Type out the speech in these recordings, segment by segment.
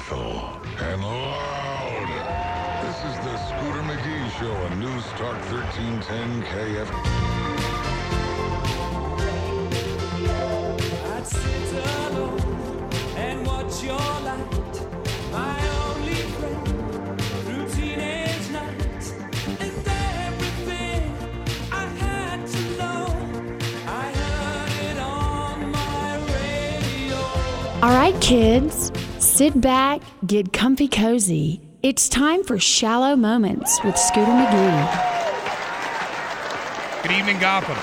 lethal and loud. This is the Scooter McGee Show on News Talk 1310 KF. I'd sit alone and watch your light, my only friend through teenage nights, and everything I had to know, I heard it on my radio. All right, kids, sit back, get comfy cozy. It's time for Shallow Moments with Scooter McGee. Good evening, Gotham.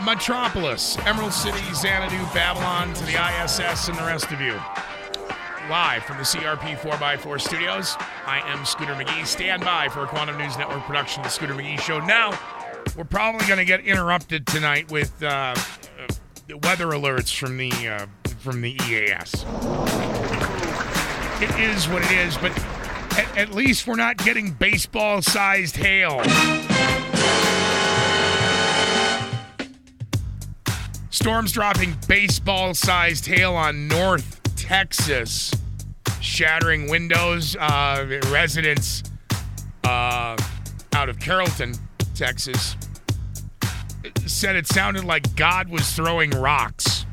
Metropolis, Emerald City, Xanadu, Babylon, to the ISS, and the rest of you. Live from the CRP 4x4 studios, I am Scooter McGee. Stand by for a Quantum News Network production of the Scooter McGee Show. Now, we're probably going to get interrupted tonight with weather alerts from the EAS. It is what it is, but at least we're not getting baseball-sized hail. Storms dropping baseball-sized hail on North Texas, shattering windows. Residents out of Carrollton, Texas, said it sounded like God was throwing rocks.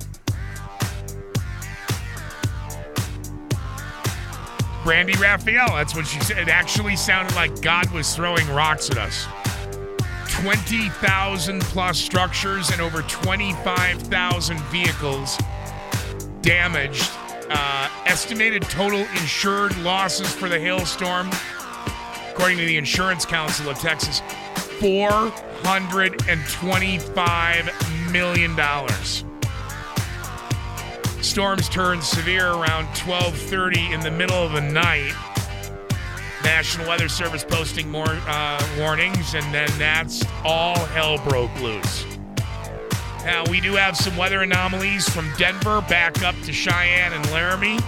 Brandy Raphael, that's what she said. It actually sounded like God was throwing rocks at us. 20,000 plus structures and over 25,000 vehicles damaged. Estimated total insured losses for the hailstorm, according to the Insurance Council of Texas, $425 million. Storms turned severe around 12:30 in the middle of the night. National Weather Service posting more warnings, and then that's all hell broke loose. Now, we do have some weather anomalies from Denver back up to Cheyenne and Laramie,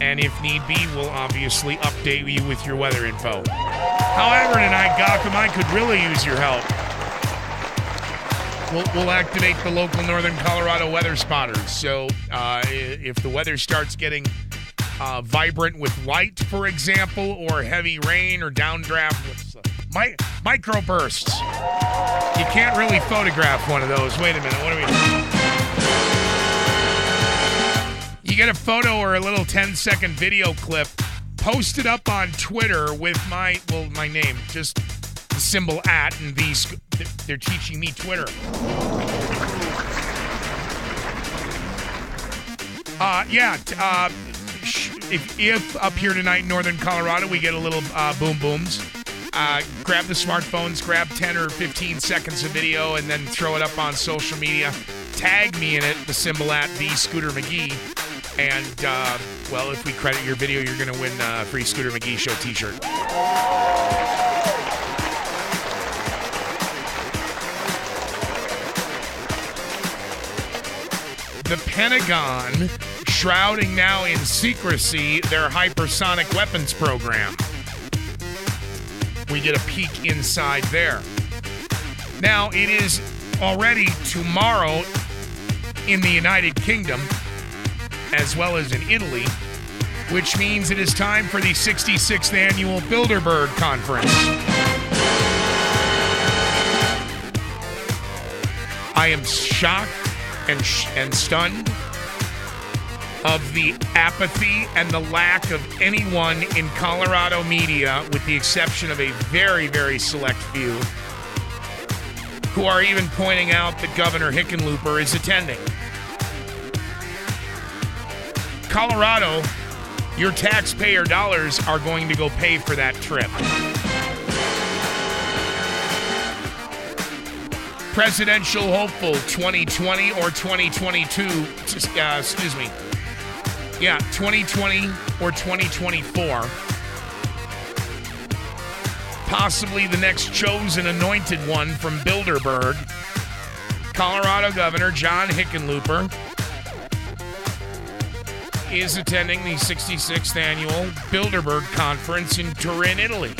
and if need be, we'll obviously update you with your weather info. However, tonight, Gotham, I could really use your help. We'll activate the local Northern Colorado weather spotters. So if the weather starts getting vibrant with light, for example, or heavy rain or downdraft with microbursts, you can't really photograph one of those. Wait a minute, what do we do? You get a photo or a little 10-second video clip, post it up on Twitter with my name, just the symbol @ and these. They're teaching me Twitter. If up here tonight in Northern Colorado we get a little boom booms, grab the smartphones, grab 10 or 15 seconds of video, and then throw it up on social media. Tag me in it, the symbol @ the Scooter McGee, and if we credit your video, you're going to win a free Scooter McGee Show T-shirt. The Pentagon shrouding now in secrecy their hypersonic weapons program. We get a peek inside there. Now, it is already tomorrow in the United Kingdom, as well as in Italy, which means it is time for the 66th annual Bilderberg Conference. I am shocked and stunned of the apathy and the lack of anyone in Colorado media, with the exception of a very, very select few, who are even pointing out that Governor Hickenlooper is attending. Colorado, your taxpayer dollars are going to go pay for that trip. Presidential hopeful 2020 or 2022, 2020 or 2024. Possibly the next chosen anointed one from Bilderberg, Colorado Governor John Hickenlooper, is attending the 66th annual Bilderberg Conference in Turin, Italy.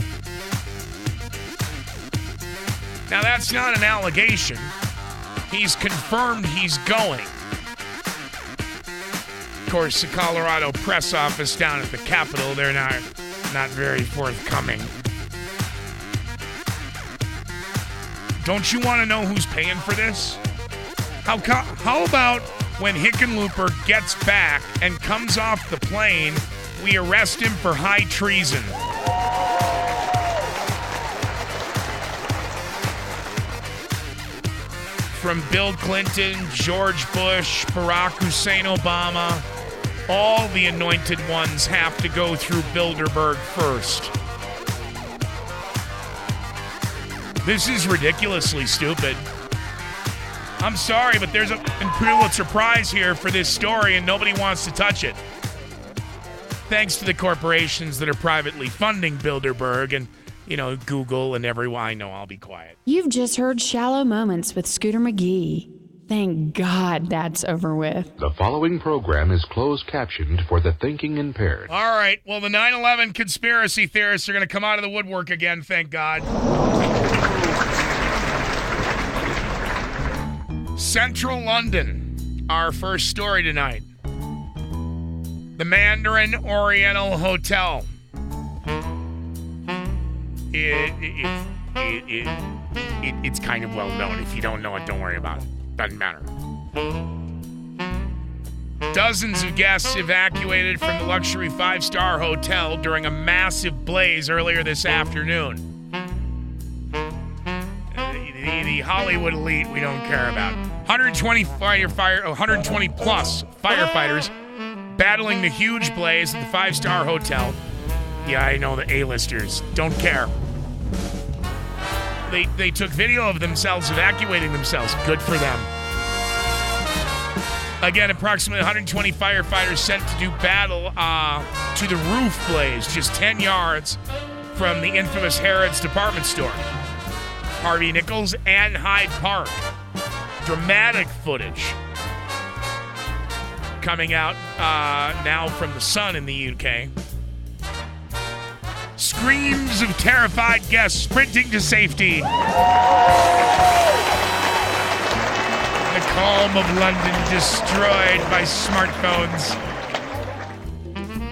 Now, that's not an allegation. He's confirmed he's going. course, the Colorado press office down at the Capitol, they're not very forthcoming. Don't you want to know who's paying for this? How about when Hickenlooper gets back and comes off the plane, we arrest him for high treason? From Bill Clinton, George Bush, Barack Hussein Obama, all the anointed ones have to go through Bilderberg first. This is ridiculously stupid. I'm sorry, but there's a Pulitzer Prize here for this story, and nobody wants to touch it. Thanks to the corporations that are privately funding Bilderberg and, Google and everyone. I know, I'll be quiet. You've just heard Shallow Moments with Scooter McGee. Thank God that's over with. The following program is closed captioned for the thinking impaired. All right, well, the 9/11 conspiracy theorists are going to come out of the woodwork again, thank God. Central London, our first story tonight. The Mandarin Oriental Hotel. It's kind of well known. If you don't know it, don't worry about it. Doesn't matter. Dozens of guests evacuated from the luxury 5-star hotel during a massive blaze earlier this afternoon. The Hollywood elite we don't care about. 120 plus firefighters battling the huge blaze at the 5-star hotel. Yeah, I know, the A-listers don't care. They took video of themselves evacuating themselves. Good for them. Again, approximately 120 firefighters sent to do battle to the roof blaze, just 10 yards from the infamous Harrods department store. Harvey Nichols and Hyde Park. Dramatic footage coming out now from the Sun in the UK. Screams of terrified guests sprinting to safety. The calm of London destroyed by smartphones.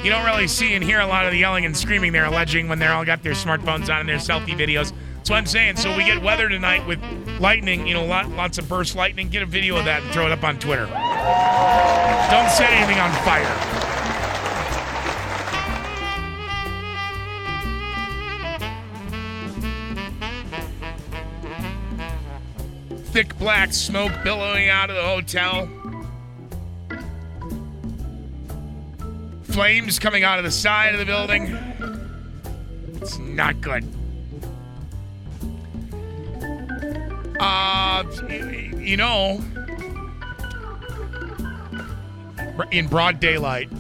You don't really see and hear a lot of the yelling and screaming they're alleging when they're all got their smartphones on and their selfie videos. That's what I'm saying. So we get weather tonight with lightning, lots of burst lightning. Get a video of that and throw it up on Twitter. Don't set anything on fire. Thick black smoke billowing out of the hotel. Flames coming out of the side of the building. It's not good. In broad daylight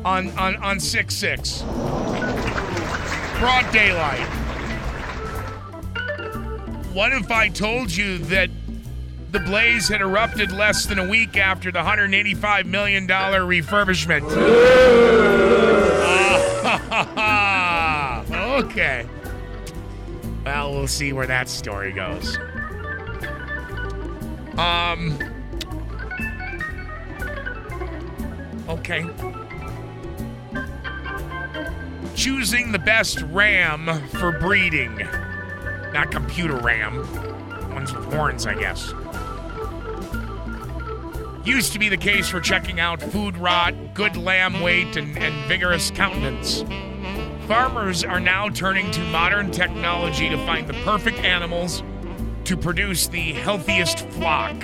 on 6/6. Broad daylight. What if I told you that the blaze had erupted less than a week after the $185 million refurbishment? Okay. Well, we'll see where that story goes. Okay. Choosing the best RAM for breeding. Not computer RAM. Ones with horns, I guess. Used to be the case for checking out food rot, good lamb weight, and vigorous countenance. Farmers are now turning to modern technology to find the perfect animals to produce the healthiest flock.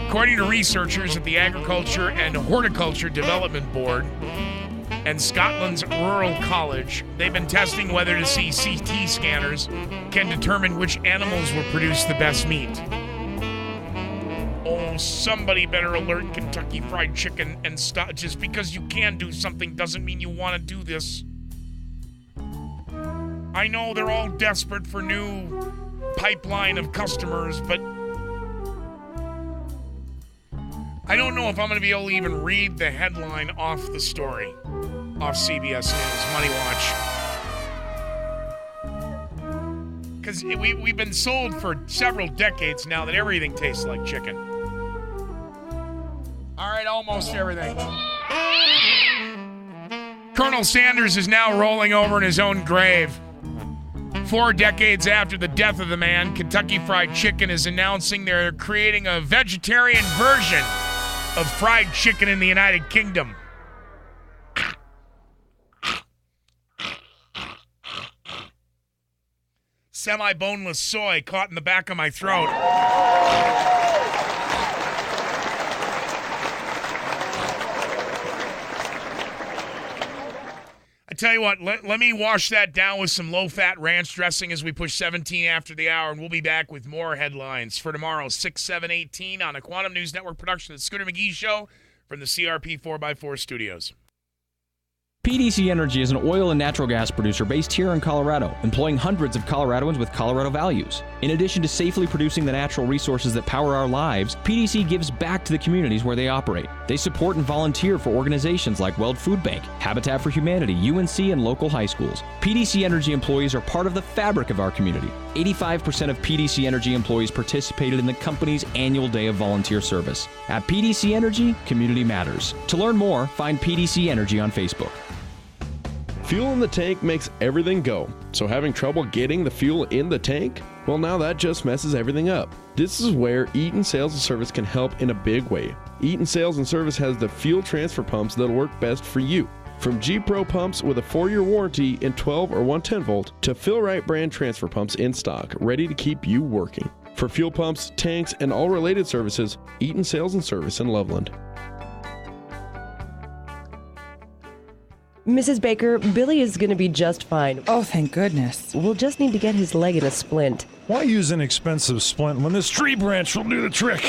According to researchers at the Agriculture and Horticulture Development Board and Scotland's Rural College, they've been testing whether to see CT scanners can determine which animals will produce the best meat. Oh, somebody better alert Kentucky Fried Chicken and stop. Just because you can do something doesn't mean you want to do this. I know they're all desperate for new pipeline of customers, but I don't know if I'm going to be able to even read the headline off the story. Off CBS News, Money Watch. Because we've been sold for several decades now that everything tastes like chicken. All right, I'll almost everything. Colonel Sanders is now rolling over in his own grave. 4 decades after the death of the man, Kentucky Fried Chicken is announcing they're creating a vegetarian version of fried chicken in the United Kingdom. Semi-boneless soy caught in the back of my throat. I tell you what, let me wash that down with some low-fat ranch dressing as we push 17 after the hour, and we'll be back with more headlines for tomorrow, 6, 7, 18 on a Quantum News Network production of the Scooter McGee Show from the CRP 4x4 studios. PDC Energy is an oil and natural gas producer based here in Colorado, employing hundreds of Coloradoans with Colorado values. In addition to safely producing the natural resources that power our lives, PDC gives back to the communities where they operate. They support and volunteer for organizations like Weld Food Bank, Habitat for Humanity, UNC, and local high schools. PDC Energy employees are part of the fabric of our community. 85% of PDC Energy employees participated in the company's annual day of volunteer service. At PDC Energy, community matters. To learn more, find PDC Energy on Facebook. Fuel in the tank makes everything go. So having trouble getting the fuel in the tank? Well, now that just messes everything up. This is where Eaton Sales and Service can help in a big way. Eaton Sales and Service has the fuel transfer pumps that'll work best for you. From G-Pro pumps with a 4-year warranty in 12 or 110 volt to Fill-Rite brand transfer pumps in stock, ready to keep you working. For fuel pumps, tanks, and all related services, Eaton Sales and Service in Loveland. Mrs. Baker, Billy is going to be just fine. Oh, thank goodness. We'll just need to get his leg in a splint. Why use an expensive splint when this tree branch will do the trick?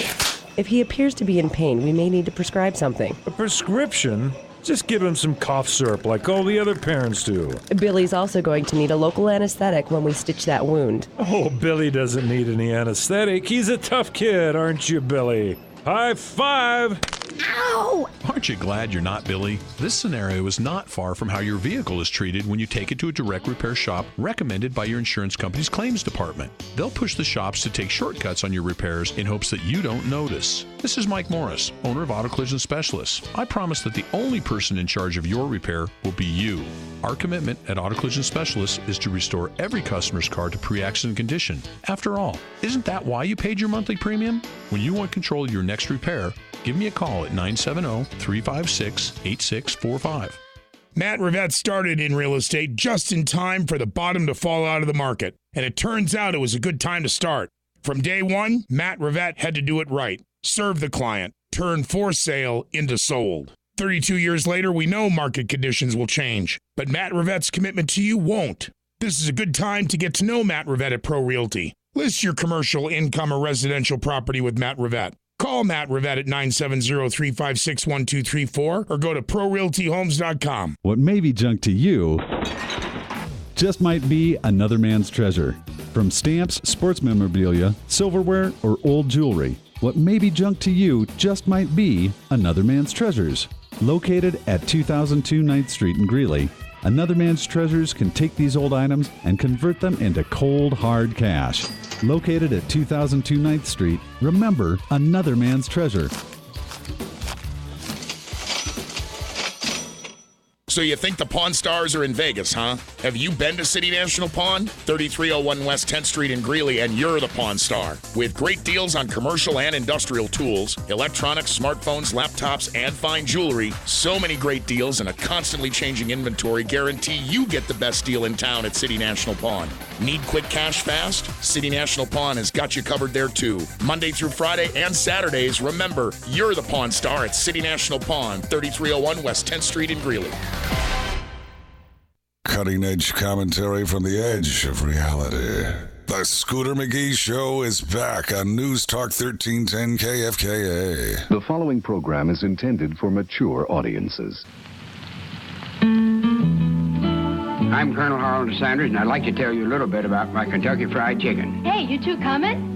If he appears to be in pain, we may need to prescribe something. A prescription? Just give him some cough syrup like all the other parents do. Billy's also going to need a local anesthetic when we stitch that wound. Oh, Billy doesn't need any anesthetic. He's a tough kid, aren't you, Billy? High five! Ow! Aren't you glad you're not Billy? This scenario is not far from how your vehicle is treated when you take it to a direct repair shop recommended by your insurance company's claims department. They'll push the shops to take shortcuts on your repairs in hopes that you don't notice. This is Mike Morris, owner of Auto Collision Specialists. I promise that the only person in charge of your repair will be you. Our commitment at Auto Collision Specialists is to restore every customer's car to pre-accident condition. After all, isn't that why you paid your monthly premium? When you want control of your next repair, give me a call at 970-356-8645. Matt Rivette started in real estate just in time for the bottom to fall out of the market, and it turns out it was a good time to start. From day one, Matt Rivette had to do it right. Serve the client. Turn for sale into sold. 32 years later, we know market conditions will change, but Matt Rivette's commitment to you won't. This is a good time to get to know Matt Rivette at Pro Realty. List your commercial, income, or residential property with Matt Rivette. Call Matt Rivette at 970-356-1234 or go to ProRealtyHomes.com. What may be junk to you just might be another man's treasure. From stamps, sports memorabilia, silverware, or old jewelry, what may be junk to you just might be another man's treasures. Located at 2002 9th Street in Greeley, Another Man's Treasures can take these old items and convert them into cold, hard cash. Located at 2002 9th Street, remember, another man's treasure. So you think the Pawn Stars are in Vegas, huh? Have you been to City National Pawn? 3301 West 10th Street in Greeley, and you're the Pawn Star. With great deals on commercial and industrial tools, electronics, smartphones, laptops, and fine jewelry, so many great deals and a constantly changing inventory guarantee you get the best deal in town at City National Pawn. Need quick cash fast? City National Pawn has got you covered there too. Monday through Friday and Saturdays, remember, you're the Pawn Star at City National Pawn, 3301 West 10th Street in Greeley. Cutting-edge commentary from the edge of reality. The Scooter McGee Show is back on News Talk 1310 KFKA. The following program is intended for mature audiences. I'm Colonel Harold Sanders, and I'd like to tell you a little bit about my Kentucky Fried Chicken. Hey, you two coming?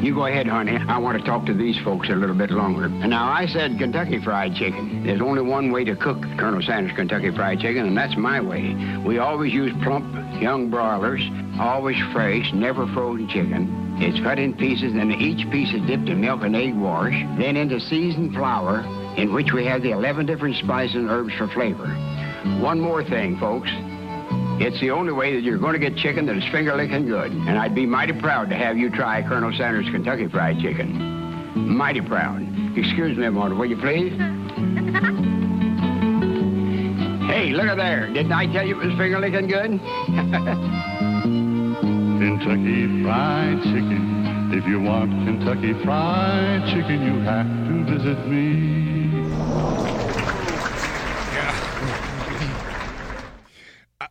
You go ahead, honey. I want to talk to these folks a little bit longer. And now, I said Kentucky Fried Chicken. There's only one way to cook Colonel Sanders Kentucky Fried Chicken, and that's my way. We always use plump, young broilers, always fresh, never frozen chicken. It's cut in pieces, and each piece is dipped in milk and egg wash, then into seasoned flour, in which we have the 11 different spices and herbs for flavor. One more thing, folks. It's the only way that you're going to get chicken that is finger-licking good. And I'd be mighty proud to have you try Colonel Sanders' Kentucky Fried Chicken. Mighty proud. Excuse me a moment, will you please? Hey, look at there. Didn't I tell you it was finger-licking good? Kentucky Fried Chicken. If you want Kentucky Fried Chicken, you have to visit me.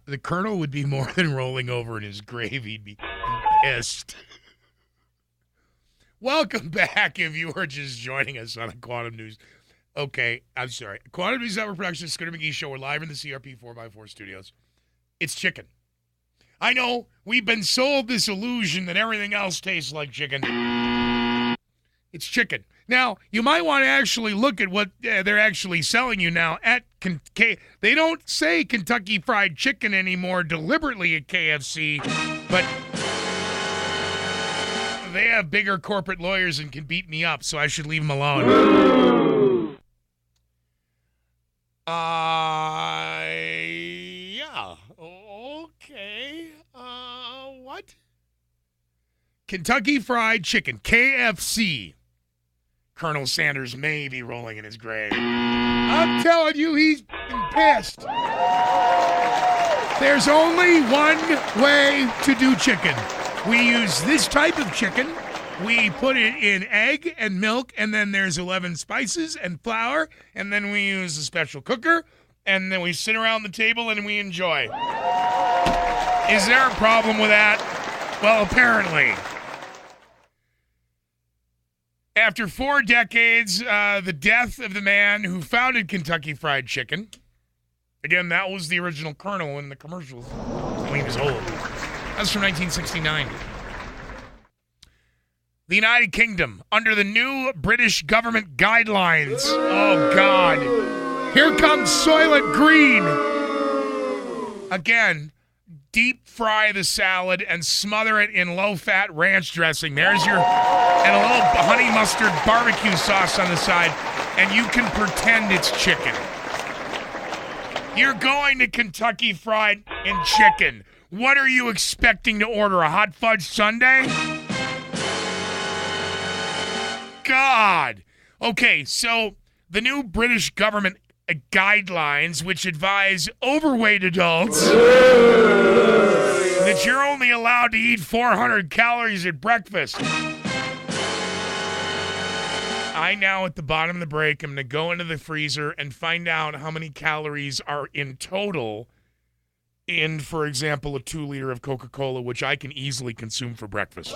The Colonel would be more than rolling over in his grave. He'd be pissed. Welcome back if you are just joining us on a Quantum News. Okay, I'm sorry. Quantum News Network Production, Scooter McGee Show. We're live in the CRP 4x4 studios. It's chicken. I know we've been sold this illusion that everything else tastes like chicken. It's chicken. Now, you might want to actually look at what they're actually selling you now at They don't say Kentucky Fried Chicken anymore deliberately at K.F.C., but they have bigger corporate lawyers and can beat me up, so I should leave them alone. Yeah. Okay. What? Kentucky Fried Chicken, KFC. Colonel Sanders may be rolling in his grave. I'm telling you, he's pissed. There's only one way to do chicken. We use this type of chicken. We put it in egg and milk, and then there's 11 spices and flour, and then we use a special cooker, and then we sit around the table and we enjoy. Is there a problem with that? Well, apparently. After 4 decades, the death of the man who founded Kentucky Fried Chicken. Again, that was the original Colonel in the commercials when he was old. That's from 1969. The United Kingdom, under the new British government guidelines. Oh, God. Here comes Soylent Green. Again, deep fry the salad and smother it in low-fat ranch dressing. There's your... and a little honey mustard barbecue sauce on the side, and you can pretend it's chicken. You're going to Kentucky Fried Chicken. What are you expecting to order, a hot fudge sundae? God. Okay, so the new British government guidelines, which advise overweight adults that you're only allowed to eat 400 calories at breakfast. I now, at the bottom of the break, am going to go into the freezer and find out how many calories are in total in, for example, a 2-liter of Coca-Cola, which I can easily consume for breakfast.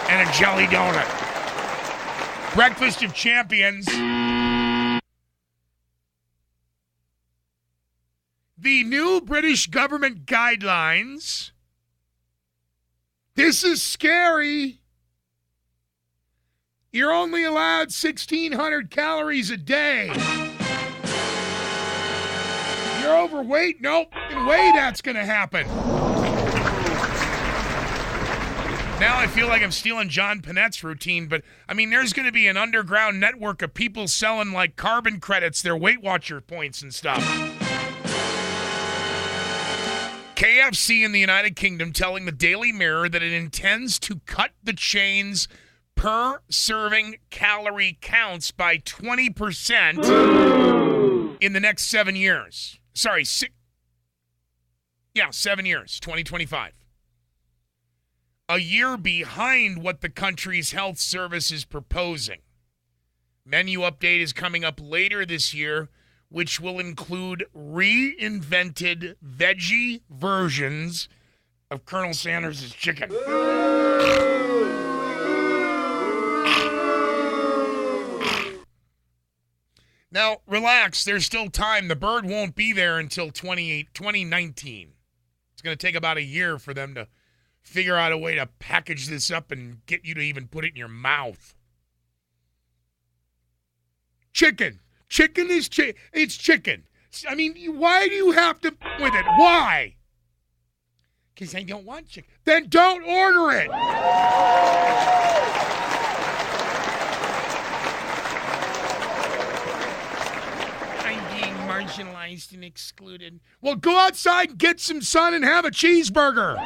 And a jelly donut. Breakfast of champions. The new British government guidelines. This is scary. You're only allowed 1,600 calories a day. You're overweight? Nope. No way that's going to happen. Now I feel like I'm stealing John Panette's routine, but, I mean, there's going to be an underground network of people selling, like, carbon credits, their Weight Watcher points and stuff. KFC in the United Kingdom telling the Daily Mirror that it intends to cut the chain's per serving calorie counts by 20% in the next 7 years. Sorry, 7 years, 2025. A year behind what the country's health service is proposing. Menu update is coming up later this year, which will include reinvented veggie versions of Colonel Sanders' chicken. Now, relax. There's still time. The bird won't be there until 2019. It's going to take about a year for them to figure out a way to package this up and get you to even put it in your mouth. Chicken. Chicken is it's chicken. I mean, why do you have to with it? Why? Because I don't want chicken. Then don't order it. marginalized and excluded. Well, go outside and get some sun and have a cheeseburger.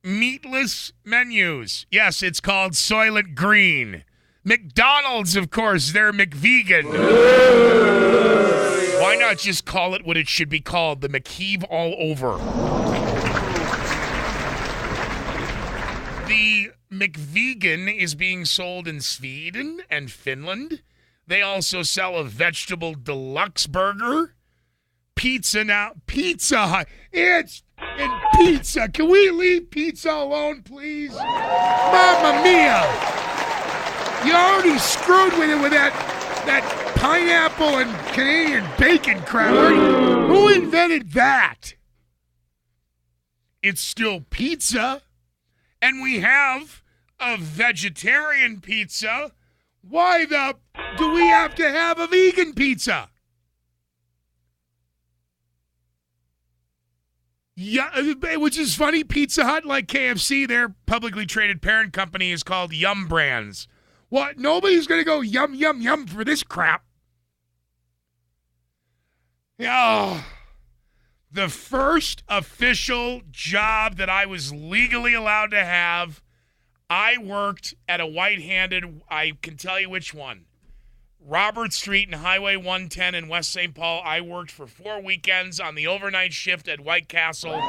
Meatless menus. Yes, it's called Soylent Green. McDonald's, of course, they're McVegan. Why not just call it what it should be called, the McHeave all over? The McVegan is being sold in Sweden and Finland. They also sell a vegetable deluxe burger. Pizza now. Pizza Hut. It's in pizza. Can we leave pizza alone, please? Mamma mia. You already screwed with it with that pineapple and Canadian bacon crap. Who invented that? It's still pizza. And we have a vegetarian pizza. Why the do we have to have a vegan pizza? Yeah, which is funny. Pizza Hut, like K.F.C., their publicly traded parent company is called Yum Brands. What? Nobody's going to go yum, yum, yum for this crap. Oh, the first official job that I was legally allowed to have, I worked at a white-handed, I can tell you which one, Robert Street and Highway 110 in West St. Paul. I worked for 4 weekends on the overnight shift at White Castle.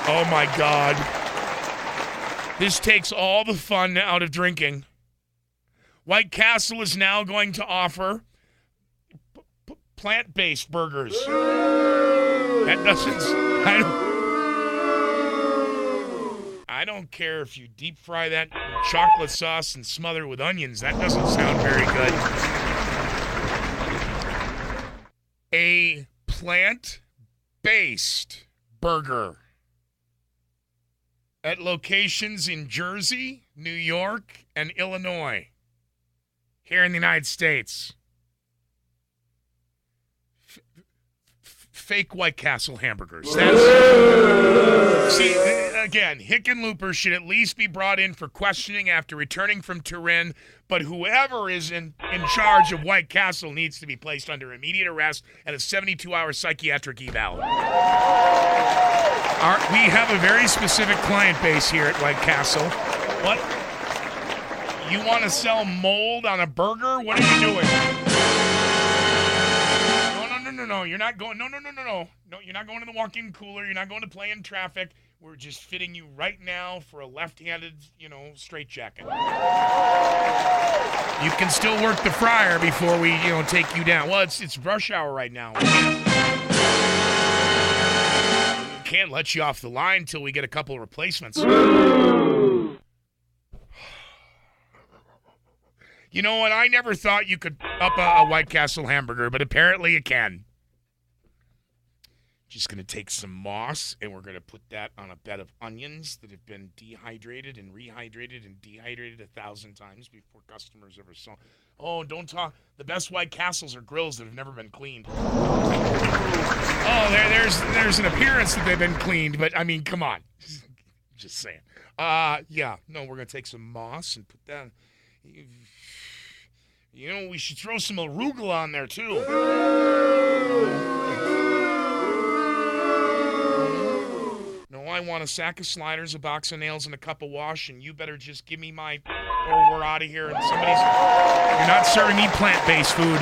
Oh, my God. This takes all the fun out of drinking. White Castle is now going to offer plant-based burgers. That doesn't... I don't care if you deep fry that in chocolate sauce and smother it with onions. That doesn't sound very good. A plant-based burger at locations in Jersey, New York, and Illinois. Here in the United States. Fake White Castle hamburgers. See, again, Hickenlooper should at least be brought in for questioning after returning from Turin, but whoever is in charge of White Castle needs to be placed under immediate arrest and a 72-hour psychiatric eval. We have a very specific client base here at White Castle. What? You want to sell mold on a burger? What are you doing? No, you're not going. No. No, you're not going to the walk-in cooler. You're not going to play in traffic. We're just fitting you right now for a left-handed, straitjacket. You can still work the fryer before we, take you down. Well, it's rush hour right now. Can't let you off the line until we get a couple of replacements. You know what? I never thought you could up a White Castle hamburger, but apparently you can. Just going to take some moss, and we're going to put that on a bed of onions that have been dehydrated and rehydrated and dehydrated 1,000 times before customers ever saw. Oh, don't talk. The best White Castles are grills that have never been cleaned. Oh, there's an appearance that they've been cleaned, but, I mean, come on. Just saying. Yeah. No, we're going to take some moss and put that... we should throw some arugula on there, too. No, I want a sack of sliders, a box of nails, and a cup of wash, and you better just give me my... or we're out of here, and you're not serving me plant-based food.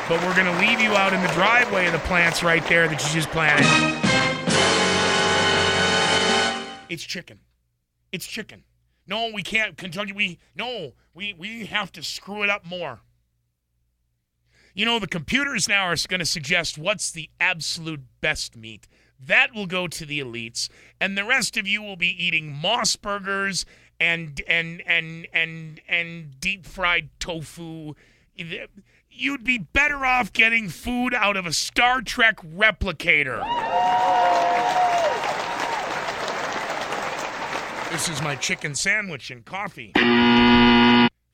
But we're going to leave you out in the driveway of the plants right there that you just planted. It's chicken. It's chicken. No, we can't. Kentucky, we have to screw it up more. The computers now are going to suggest what's the absolute best meat. That will go to the elites, and the rest of you will be eating moss burgers and deep fried tofu. You'd be better off getting food out of a Star Trek replicator. This is my chicken sandwich and coffee.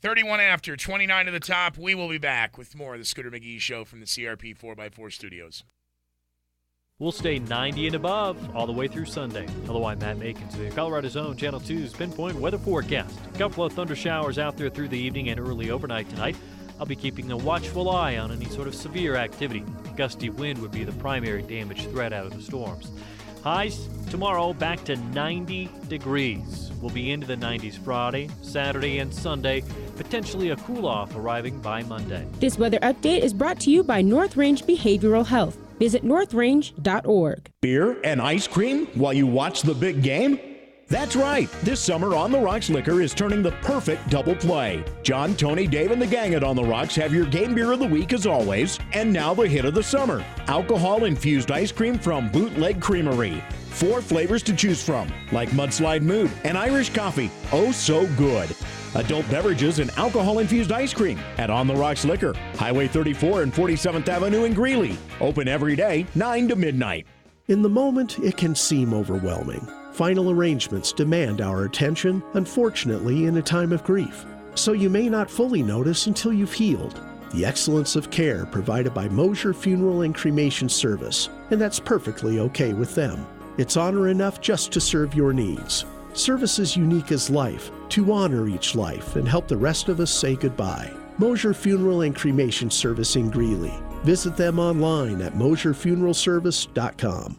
31 after, 29 to the top. We will be back with more of the Scooter McGee Show from the CRP 4x4 studios. We'll stay 90 and above all the way through Sunday. Hello, I'm Matt Makins, the Colorado's own Channel 2's Pinpoint Weather Forecast. A couple of thunder showers out there through the evening and early overnight tonight. I'll be keeping a watchful eye on any sort of severe activity. Gusty wind would be the primary damage threat out of the storms. Highs tomorrow back to 90 degrees. We'll be into the 90s Friday, Saturday, and Sunday. Potentially a cool-off arriving by Monday. This weather update is brought to you by North Range Behavioral Health. Visit northrange.org. Beer and ice cream while you watch the big game? That's right. This summer, On the Rocks Liquor is turning the perfect double play. John, Tony, Dave, and the gang at On the Rocks have your game beer of the week as always, and now the hit of the summer. Alcohol-infused ice cream from Bootleg Creamery. 4 flavors to choose from, like Mudslide Mood and Irish Coffee. Oh, so good. Adult beverages and alcohol-infused ice cream at On the Rocks Liquor, Highway 34 and 47th Avenue in Greeley. Open every day, 9 to midnight. In the moment, it can seem overwhelming. Final arrangements demand our attention, unfortunately, in a time of grief. So you may not fully notice until you've healed. The excellence of care provided by Mosier Funeral and Cremation Service, and that's perfectly okay with them. It's honor enough just to serve your needs. Service is unique as life, to honor each life and help the rest of us say goodbye. Mosier Funeral and Cremation Service in Greeley. Visit them online at mosierfuneralservice.com.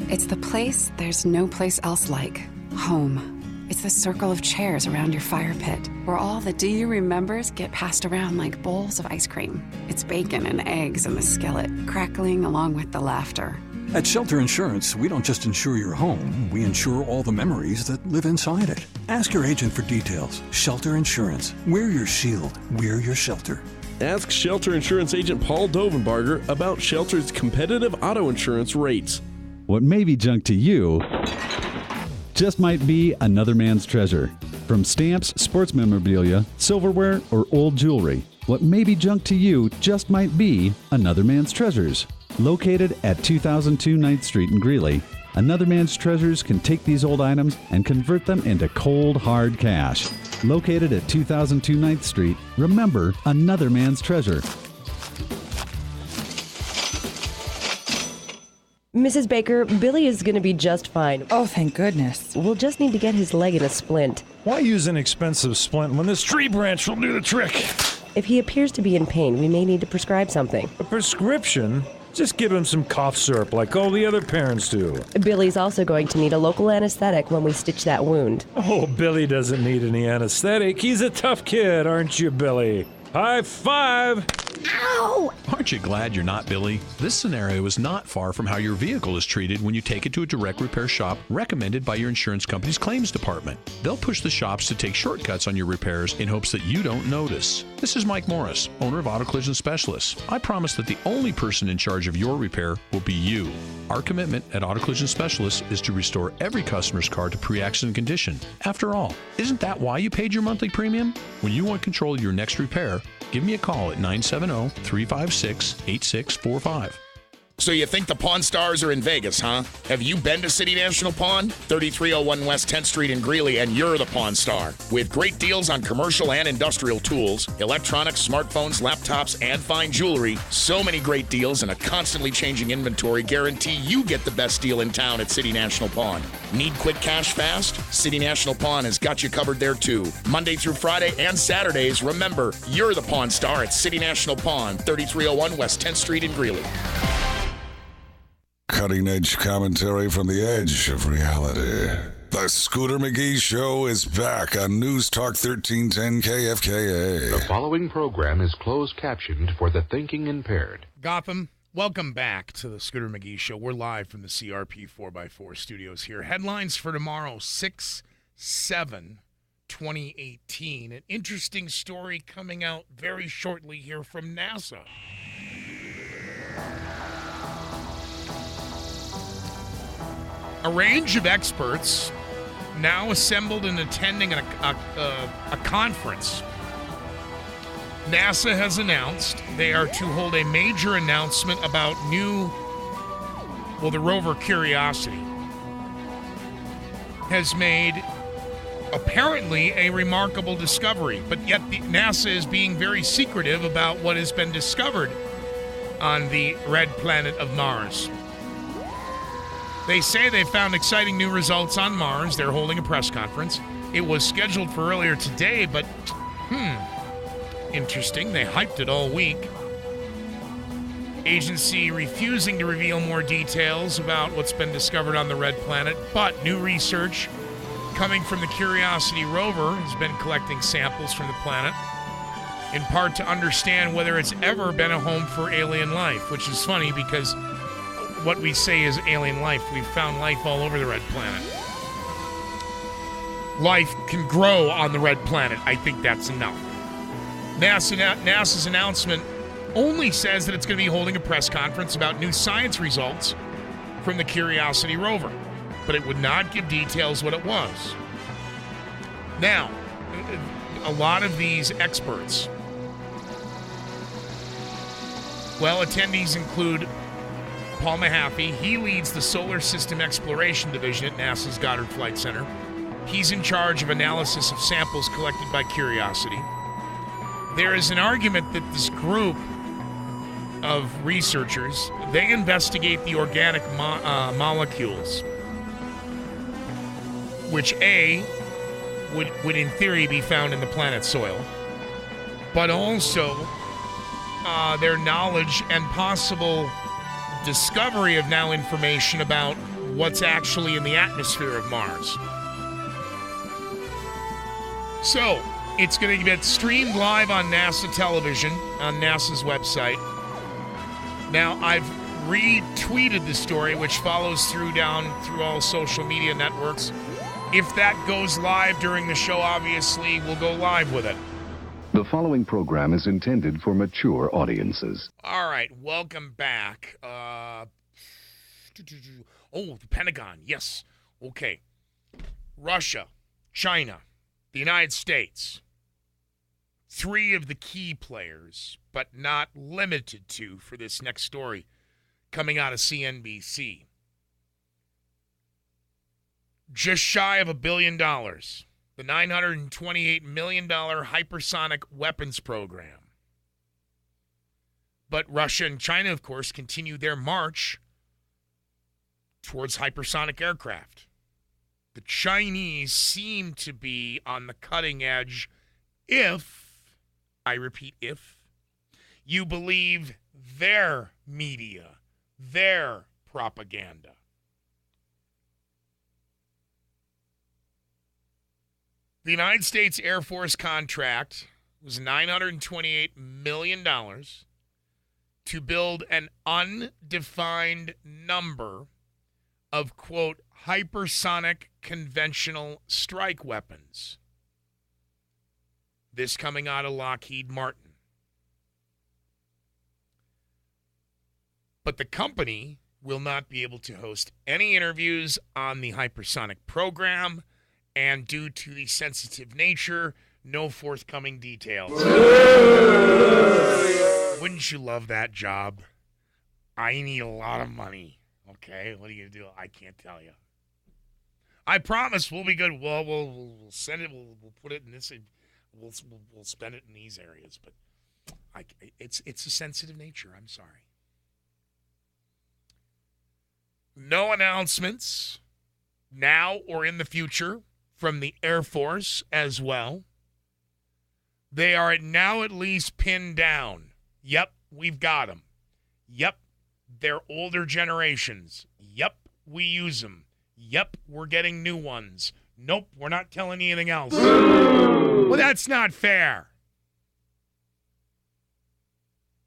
It's the place there's no place else like. Home. It's the circle of chairs around your fire pit, where all the do you remembers get passed around like bowls of ice cream. It's bacon and eggs in the skillet, crackling along with the laughter. At Shelter Insurance, we don't just insure your home, we insure all the memories that live inside it. Ask your agent for details. Shelter Insurance. We're your shield. We're your shelter. Ask Shelter Insurance agent Paul Dovenbarger about Shelter's competitive auto insurance rates. What may be junk to you just might be another man's treasure. From stamps, sports memorabilia, silverware, or old jewelry, what may be junk to you just might be another man's treasures. Located at 2002 9th Street in Greeley, Another Man's Treasures can take these old items and convert them into cold, hard cash. Located at 2002 9th Street, remember Another Man's Treasure. Mrs. Baker, Billy is going to be just fine. Oh, thank goodness. We'll just need to get his leg in a splint. Why use an expensive splint when this tree branch will do the trick? If he appears to be in pain, we may need to prescribe something. A prescription? Just give him some cough syrup like all the other parents do. Billy's also going to need a local anesthetic when we stitch that wound. Oh, Billy doesn't need any anesthetic. He's a tough kid, aren't you, Billy? High five! Ow! Aren't you glad you're not Billy? This scenario is not far from how your vehicle is treated when you take it to a direct repair shop recommended by your insurance company's claims department. They'll push the shops to take shortcuts on your repairs in hopes that you don't notice. This is Mike Morris, owner of Auto Collision Specialists. I promise that the only person in charge of your repair will be you. Our commitment at Auto Collision Specialists is to restore every customer's car to pre-accident condition. After all, isn't that why you paid your monthly premium? When you want control of your next repair, give me a call at 970-356-8645. So you think the Pawn Stars are in Vegas, huh? Have you been to City National Pawn? 3301 West 10th Street in Greeley, and you're the Pawn Star. With great deals on commercial and industrial tools, electronics, smartphones, laptops, and fine jewelry, so many great deals and a constantly changing inventory guarantee you get the best deal in town at City National Pawn. Need quick cash fast? City National Pawn has got you covered there too. Monday through Friday and Saturdays, remember, you're the Pawn Star at City National Pawn, 3301 West 10th Street in Greeley. Cutting-edge commentary from the edge of reality. The Scooter McGee Show is back on News Talk 1310 KFKA. The following program is closed captioned for the thinking impaired. Gotham, welcome back to the Scooter McGee Show. We're live from the CRP 4x4 studios here. Headlines for tomorrow, 6/7/2018. An interesting story coming out very shortly here from NASA. A range of experts now assembled and attending a conference. NASA has announced they are to hold a major announcement about the rover Curiosity has made apparently a remarkable discovery, but yet NASA is being very secretive about what has been discovered on the red planet of Mars. They say they found exciting new results on Mars. They're holding a press conference. It was scheduled for earlier today, but interesting. They hyped it all week. Agency refusing to reveal more details about what's been discovered on the red planet, but new research coming from the Curiosity rover has been collecting samples from the planet, in part to understand whether it's ever been a home for alien life, which is funny because what we say is alien life. We've found life all over the red planet. Life can grow on the red planet. I think that's enough. NASA's announcement only says that it's going to be holding a press conference about new science results from the Curiosity rover, but it would not give details what it was. Now, a lot of these experts, well, attendees include Paul Mahaffey. He leads the Solar System Exploration Division at NASA's Goddard Flight Center. He's in charge of analysis of samples collected by Curiosity. There is an argument that this group of researchers, they investigate the organic molecules, which would in theory be found in the planet's soil, but also their knowledge and possible discovery of now information about what's actually in the atmosphere of Mars. So, it's going to get streamed live on NASA television, on NASA's website. Now, I've retweeted the story, which follows through all social media networks. If that goes live during the show, obviously, we'll go live with it. The following program is intended for mature audiences. All right, welcome back. The Pentagon, yes. Okay. Russia, China, the United States. 3 of the key players, but not limited to, for this next story coming out of CNBC. Just shy of $1 billion. The $928 million hypersonic weapons program. But Russia and China, of course, continue their march towards hypersonic aircraft. The Chinese seem to be on the cutting edge if, I repeat, if you believe their media, their propaganda. The United States Air Force contract was $928 million to build an undefined number of, quote, hypersonic conventional strike weapons. This coming out of Lockheed Martin. But the company will not be able to host any interviews on the hypersonic program, and due to the sensitive nature, no forthcoming details. Wouldn't you love that job? I need a lot of money. Okay, what are you going to do? I can't tell you. I promise we'll be good. Well, we'll send it. We'll put it in this. We'll spend it in these areas. But it's a sensitive nature. I'm sorry. No announcements now or in the future from the Air Force as well. They are now at least pinned down. Yep, we've got them. Yep, they're older generations. Yep, we use them. Yep, we're getting new ones. Nope, we're not telling you anything else. Well, that's not fair.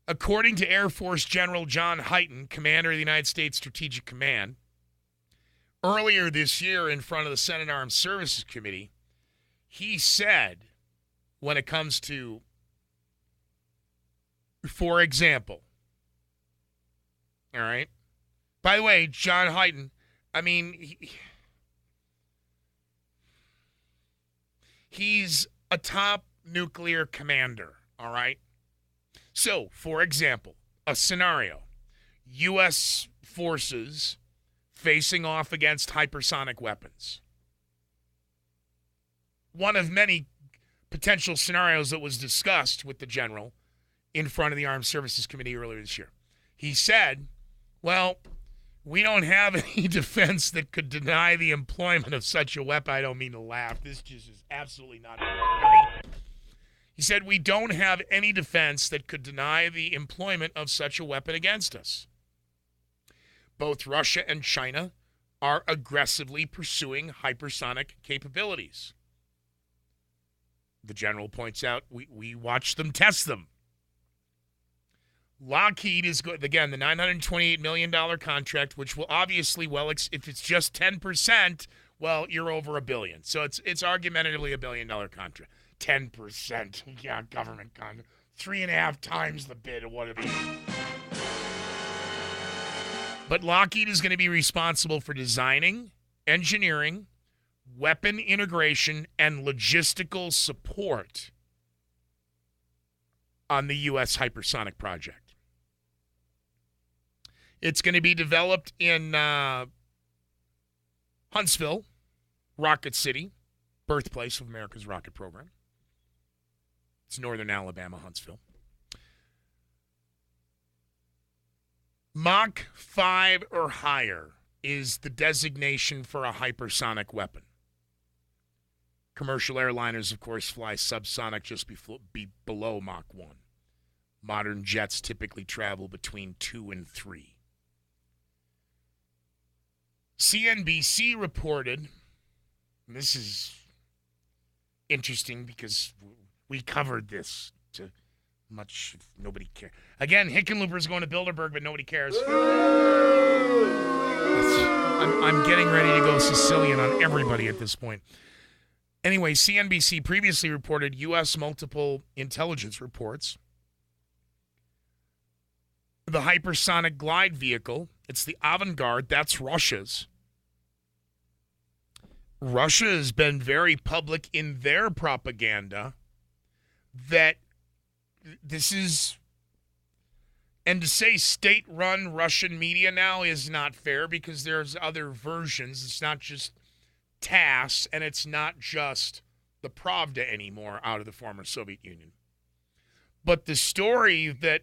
According to Air Force General John Hickenlooper, commander of the United States Strategic Command, earlier this year in front of the Senate Armed Services Committee, he said, when it comes to, for example, all right? By the way, John Hickenlooper, I mean, he's a top nuclear commander, all right? So, for example, a scenario, U.S. forces facing off against hypersonic weapons. One of many potential scenarios that was discussed with the general in front of the Armed Services Committee earlier this year. He said, well, We don't have any defense that could deny the employment of such a weapon. I don't mean to laugh. This just is absolutely not funny. He said, we don't have any defense that could deny the employment of such a weapon against us. Both Russia and China are aggressively pursuing hypersonic capabilities. The general points out, we watch them test them. Lockheed is, again, the $928 million contract, which will obviously, if it's just 10%, well, you're over $1 billion. So it's argumentatively $1 billion contract. 10%, yeah, government contract. 3.5 times the bid of what it is. But Lockheed is going to be responsible for designing, engineering, weapon integration, and logistical support on the U.S. hypersonic project. It's going to be developed in Huntsville, Rocket City, birthplace of America's rocket program. It's northern Alabama, Huntsville. Mach 5 or higher is the designation for a hypersonic weapon. Commercial airliners, of course, fly subsonic just below Mach 1. Modern jets typically travel between 2 and 3. CNBC reported, and this is interesting because we covered this to much, nobody cares. Again, Hickenlooper is going to Bilderberg, but nobody cares. I'm getting ready to go Sicilian on everybody at this point. Anyway, CNBC previously reported U.S. multiple intelligence reports. The hypersonic glide vehicle, it's the Avangard, that's Russia's. Russia has been very public in their propaganda that this is, and to say state-run Russian media now is not fair because there's other versions. It's not just TASS, and it's not just the Pravda anymore out of the former Soviet Union. But the story that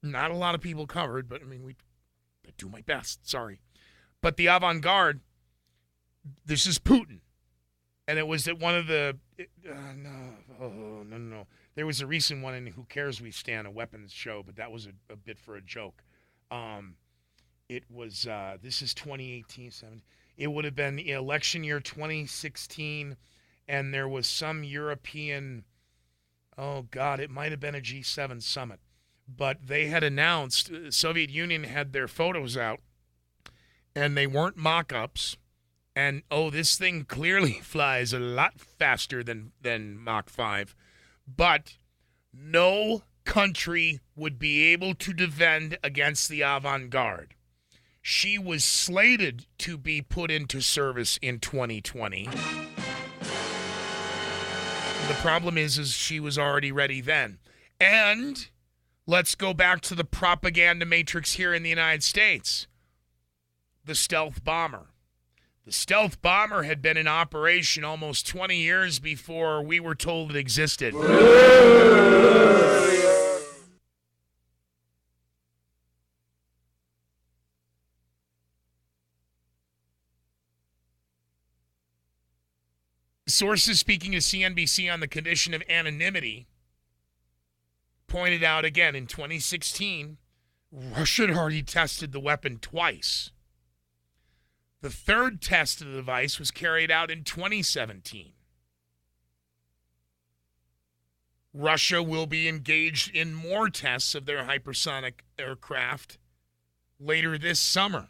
not a lot of people covered, but I mean, I do my best, sorry. But the Avangard, this is Putin. And it was at one of the, no. There was a recent one in Who Cares We Stand, a weapons show, but that was a bit for a joke. It was, this is 2018, 17. It would have been election year 2016, and there was some European, it might have been a G7 summit. But they had announced, the Soviet Union had their photos out, and they weren't mock-ups. And, this thing clearly flies a lot faster than Mach 5. But no country would be able to defend against the Avangard. She was slated to be put into service in 2020. The problem is she was already ready then. And let's go back to the propaganda matrix here in the United States. The stealth bomber. The stealth bomber had been in operation almost 20 years before we were told it existed. Sources speaking to CNBC on the condition of anonymity pointed out again in 2016, Russia had already tested the weapon twice. The third test of the device was carried out in 2017. Russia will be engaged in more tests of their hypersonic aircraft later this summer.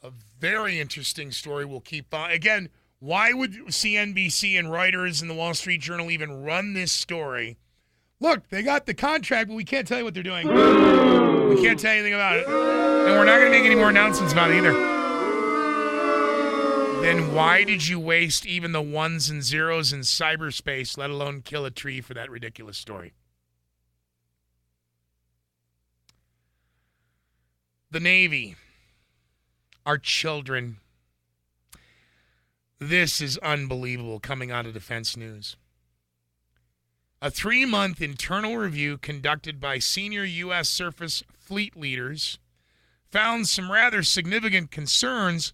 A very interesting story we'll keep on. Again, why would CNBC and Reuters and the Wall Street Journal even run this story? Look, they got the contract, but we can't tell you what they're doing. We can't tell you anything about it. And we're not going to make any more announcements about it either. Then why did you waste even the ones and zeros in cyberspace, let alone kill a tree for that ridiculous story? The Navy. Our children. This is unbelievable coming out of Defense News. A 3-month internal review conducted by senior U.S. surface fleet leaders found some rather significant concerns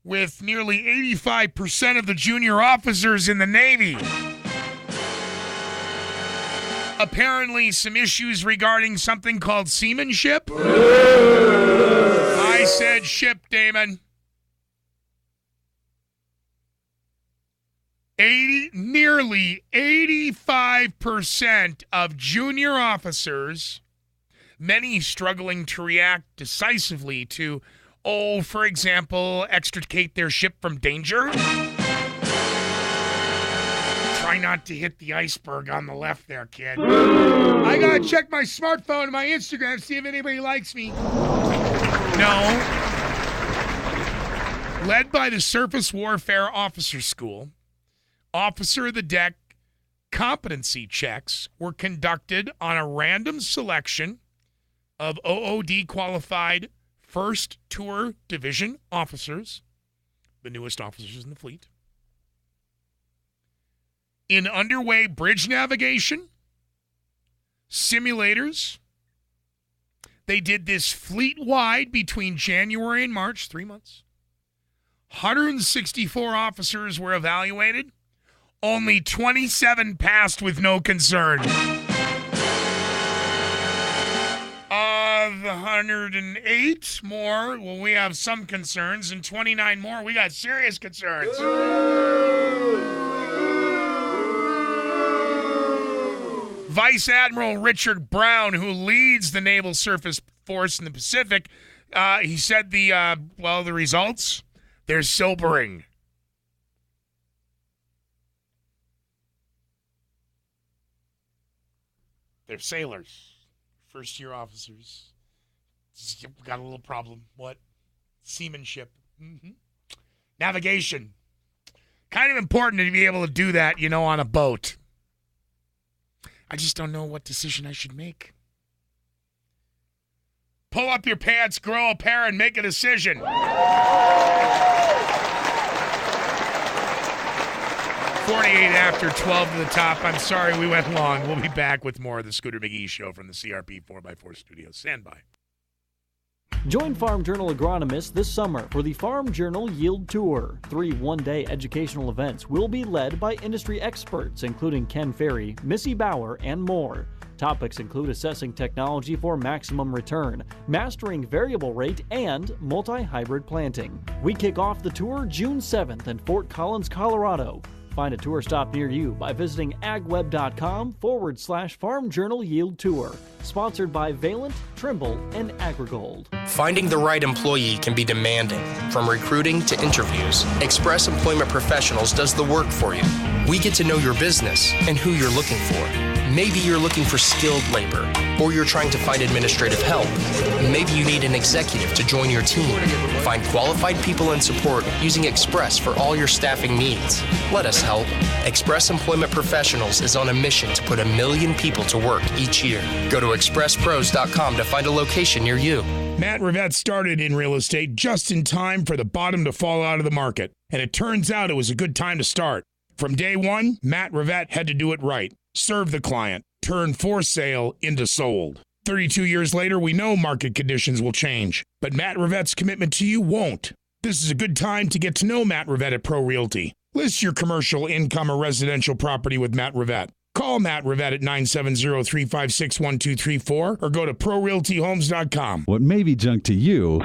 with nearly 85% of the junior officers in the Navy. Apparently, some issues regarding something called seamanship. I said ship, Damon. Nearly 85% of junior officers, many struggling to react decisively to, for example, extricate their ship from danger. Try not to hit the iceberg on the left there, kid. I gotta check my smartphone and my Instagram, see if anybody likes me. No. Led by the Surface Warfare Officer School, Officer of the Deck competency checks were conducted on a random selection of OOD qualified first tour division officers, the newest officers in the fleet, in underway bridge navigation, simulators. They did this fleet-wide between January and March, 3 months. 164 officers were evaluated. Only 27 passed with no concern. Of the 108 more, well, we have some concerns, and 29 more, we got serious concerns. Vice Admiral Richard Brown, who leads the Naval Surface Force in the Pacific, he said the results, they're sobering. They're sailors, first-year officers. Got a little problem. What? Seamanship. Mm-hmm. Navigation. Kind of important to be able to do that, on a boat. I just don't know what decision I should make. Pull up your pants, grow a pair, and make a decision. 48 after 12 to the top. I'm sorry we went long. We'll be back with more of the Scooter McGee Show from the CRP 4x4 studios. Stand by. Join Farm Journal agronomists this summer for the Farm Journal Yield Tour. 3 one-day educational events will be led by industry experts, including Ken Ferry, Missy Bauer, and more. Topics include assessing technology for maximum return, mastering variable rate, and multi-hybrid planting. We kick off the tour June 7th in Fort Collins, Colorado. Find a tour stop near you by visiting agweb.com/Farm Journal Yield Tour. Sponsored by Valent, Trimble, and Agrigold. Finding the right employee can be demanding. From recruiting to interviews, Express Employment Professionals does the work for you. We get to know your business and who you're looking for. Maybe you're looking for skilled labor, or you're trying to find administrative help. Maybe you need an executive to join your team. Find qualified people and support using Express for all your staffing needs. Let us help. Express Employment Professionals is on a mission to put 1 million people to work each year. Go to expresspros.com to find a location near you. Matt Rivette started in real estate just in time for the bottom to fall out of the market, and it turns out it was a good time to start. From day one, Matt Rivette had to do it right. Serve the client. Turn for sale into sold. 32 years later, we know market conditions will change, but Matt Rivette's commitment to you won't. This is a good time to get to know Matt Rivette at Pro Realty. List your commercial, income, or residential property with Matt Rivette. Call Matt Rivette at 970-356-1234 or go to ProRealtyHomes.com. What may be junk to you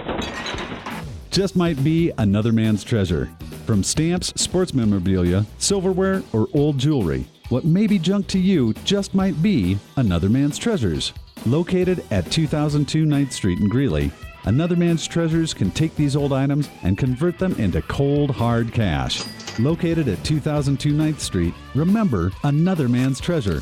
just might be another man's treasure. From stamps, sports memorabilia, silverware, or old jewelry, what may be junk to you just might be another man's treasures. Located at 2002 9th Street in Greeley, Another Man's Treasures can take these old items and convert them into cold, hard cash. Located at 2002 9th Street, remember, another man's treasure.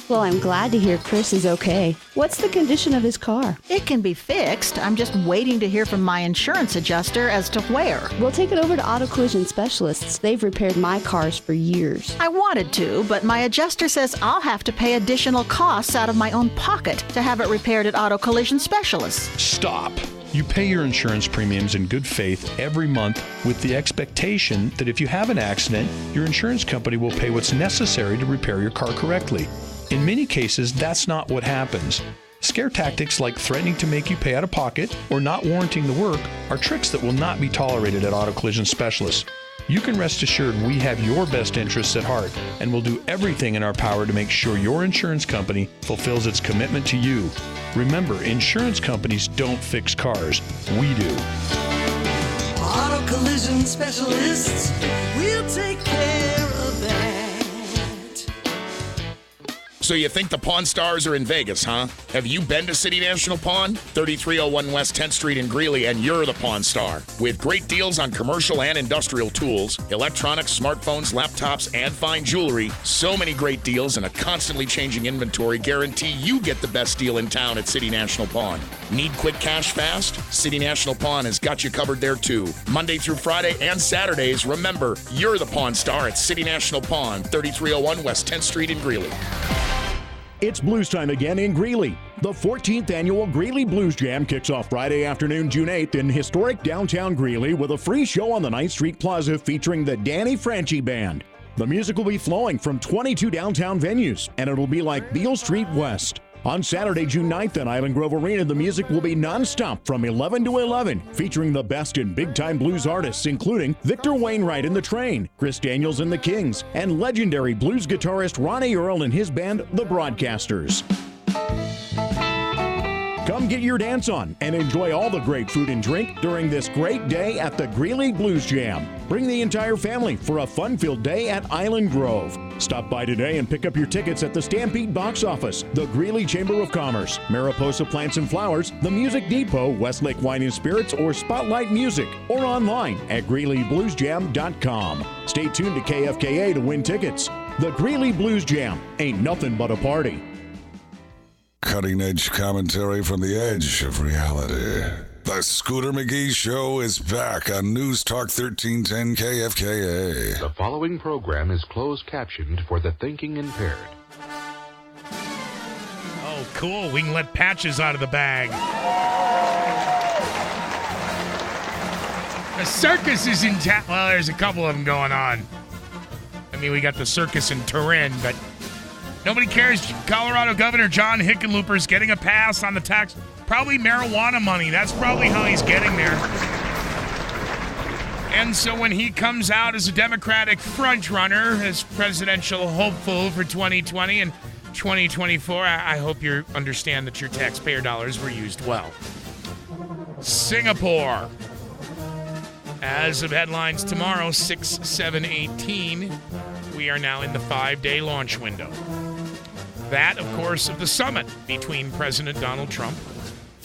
Well, I'm glad to hear Chris is okay. What's the condition of his car? It can be fixed. I'm just waiting to hear from my insurance adjuster as to where. We'll take it over to Auto Collision Specialists. They've repaired my cars for years. I wanted to, but my adjuster says I'll have to pay additional costs out of my own pocket to have it repaired at Auto Collision Specialists. Stop. You pay your insurance premiums in good faith every month with the expectation that if you have an accident, your insurance company will pay what's necessary to repair your car correctly. In many cases, that's not what happens. Scare tactics like threatening to make you pay out of pocket or not warranting the work are tricks that will not be tolerated at auto collision specialists. You can rest assured we have your best interests at heart and will do everything in our power to make sure your insurance company fulfills its commitment to you. Remember, insurance companies don't fix cars. We do. Auto collision specialists will take care of that. So you think the Pawn Stars are in Vegas, huh? Have you been to City National Pawn? 3301 West 10th Street in Greeley, and you're the Pawn Star. With great deals on commercial and industrial tools, electronics, smartphones, laptops, and fine jewelry. So many great deals and a constantly changing inventory guarantee you get the best deal in town at City National Pawn. Need quick cash fast? City National Pawn has got you covered there too. Monday through Friday and Saturdays, remember, you're the Pawn Star at City National Pawn, 3301 West 10th Street in Greeley. It's blues time again in Greeley. The 14th annual Greeley Blues Jam kicks off Friday afternoon, June 8th in historic downtown Greeley with a free show on the 9th Street Plaza featuring the Danny Franchi Band. The music will be flowing from 22 downtown venues, and it'll be like Beale Street West. On Saturday, June 9th at Island Grove Arena, the music will be nonstop from 11 to 11, featuring the best in big-time blues artists, including Victor Wainwright and the Train, Chris Daniels and the Kings, and legendary blues guitarist Ronnie Earl and his band, The Broadcasters. Come get your dance on and enjoy all the great food and drink during this great day at the Greeley Blues Jam. Bring the entire family for a fun-filled day at Island Grove. Stop by today and pick up your tickets at the Stampede Box Office, the Greeley Chamber of Commerce, Mariposa Plants and Flowers, the Music Depot, Westlake Wine and Spirits, or Spotlight Music, or online at GreeleyBluesJam.com. Stay tuned to KFKA to win tickets. The Greeley Blues Jam ain't nothing but a party. Cutting-edge commentary from the edge of reality. The Scooter McGee Show is back on News Talk 1310 KFKA. The following program is closed captioned for the thinking impaired. Oh, cool. We can let Patches out of the bag. The circus is in town. Well, there's a couple of them going on. I mean, we got the circus in Turin, but nobody cares. Colorado Govenor John Hickenlooper is getting a pass on the tax. Probably marijuana money. That's probably how he's getting there. And so when he comes out as a Democratic frontrunner, as presidential hopeful for 2020 and 2024, I hope you understand that your taxpayer dollars were used well. Singapore. As of headlines tomorrow, 6/7/18, we are now in the 5-day launch window. That, of course, of the summit between President Donald Trump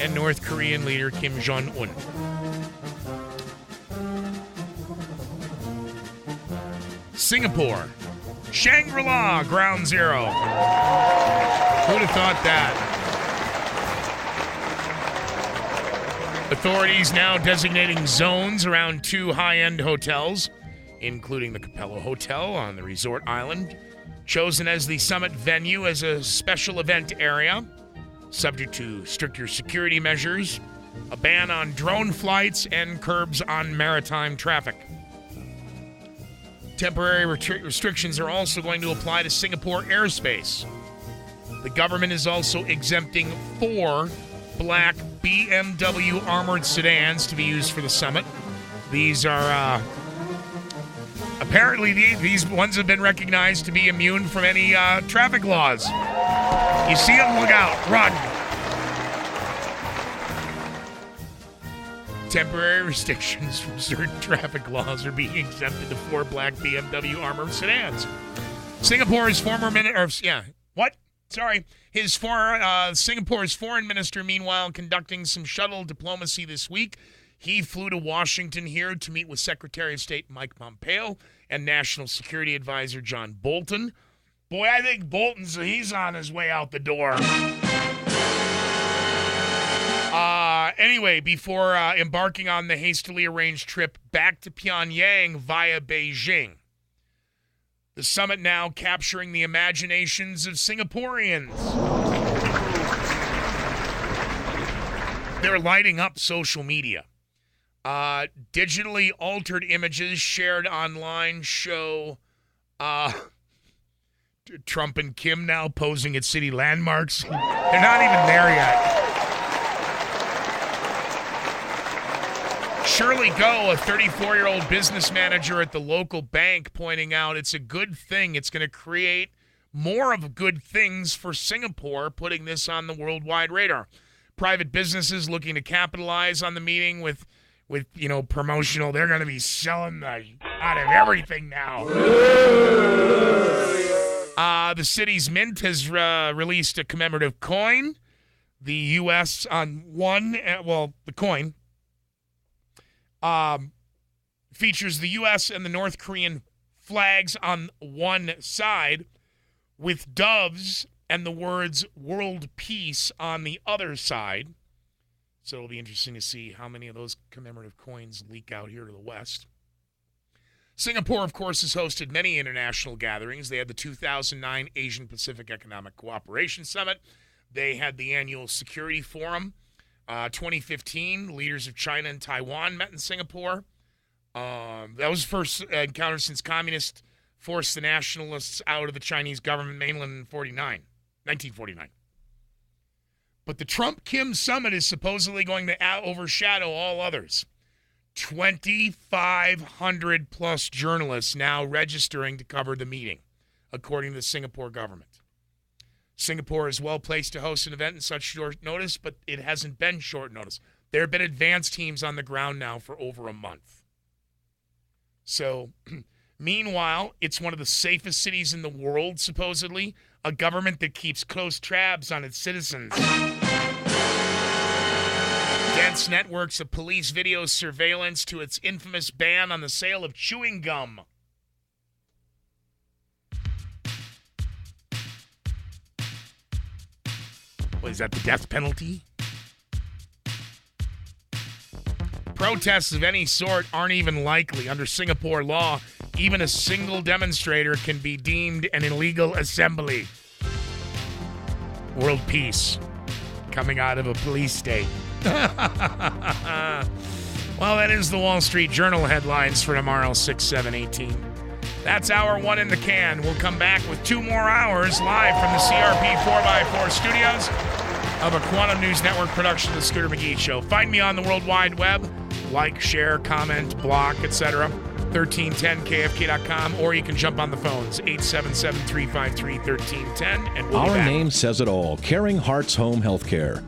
and North Korean leader Kim Jong-un. Singapore. Shangri-La, ground zero. Who'd have thought that? Authorities now designating zones around 2 high-end hotels, including the Capella Hotel on the resort island, chosen as the summit venue as a special event area, subject to stricter security measures, a ban on drone flights, and curbs on maritime traffic. Temporary restrictions are also going to apply to Singapore airspace. The government is also exempting 4 black BMW armored sedans to be used for the summit. These are apparently these ones have been recognized to be immune from any traffic laws. You see them, look out, run. Temporary restrictions from certain traffic laws are being exempted to 4 black BMW armored sedans. Singapore's former Singapore's foreign minister, meanwhile, conducting some shuttle diplomacy this week. He flew to Washington here to meet with Secretary of State Mike Pompeo and National Security Advisor John Bolton. Boy, I think he's on his way out the door. Anyway, before embarking on the hastily arranged trip back to Pyongyang via Beijing. The summit now capturing the imaginations of Singaporeans. They're lighting up social media. Digitally altered images shared online show Trump and Kim now posing at city landmarks. They're not even there yet. Shirley Go, a 34-year-old business manager at the local bank, pointing out it's a good thing. It's going to create more of good things for Singapore, putting this on the worldwide radar. Private businesses looking to capitalize on the meeting with promotional. They're going to be selling out of everything now. The city's mint has released a commemorative coin. The U.S. on one, the coin features the U.S. and the North Korean flags on one side, with doves and the words "World Peace" on the other side. So it'll be interesting to see how many of those commemorative coins leak out here to the west. Singapore, of course, has hosted many international gatherings. They had the 2009 Asian Pacific Economic Cooperation Summit. They had the annual Security Forum. 2015, leaders of China and Taiwan met in Singapore. That was the first encounter since communists forced the nationalists out of the Chinese government mainland in 1949. But the Trump-Kim summit is supposedly going to overshadow all others. 2,500 plus journalists now registering to cover the meeting, according to the Singapore government. Singapore is well placed to host an event in such short notice, but it hasn't been short notice. There have been advance teams on the ground now for over a month. So, meanwhile, it's one of the safest cities in the world, supposedly, a government that keeps close tabs on its citizens. Dense networks of police video surveillance to its infamous ban on the sale of chewing gum. What is that, the death penalty? Protests of any sort aren't even likely. Under Singapore law, even a single demonstrator can be deemed an illegal assembly. World peace coming out of a police state. Well, that is the Wall Street Journal headlines for tomorrow, 6/7/18. That's hour one in the can. We'll come back with 2 more hours live from the CRP 4x4 studios of a Quantum News Network production of the Scooter McGee Show. Find me on the World Wide Web. Like, share, comment, block, etc. 1310kfk.com, or you can jump on the phones, 877-353-1310, and we'll be back. Our name says it all. Caring Hearts Home Healthcare.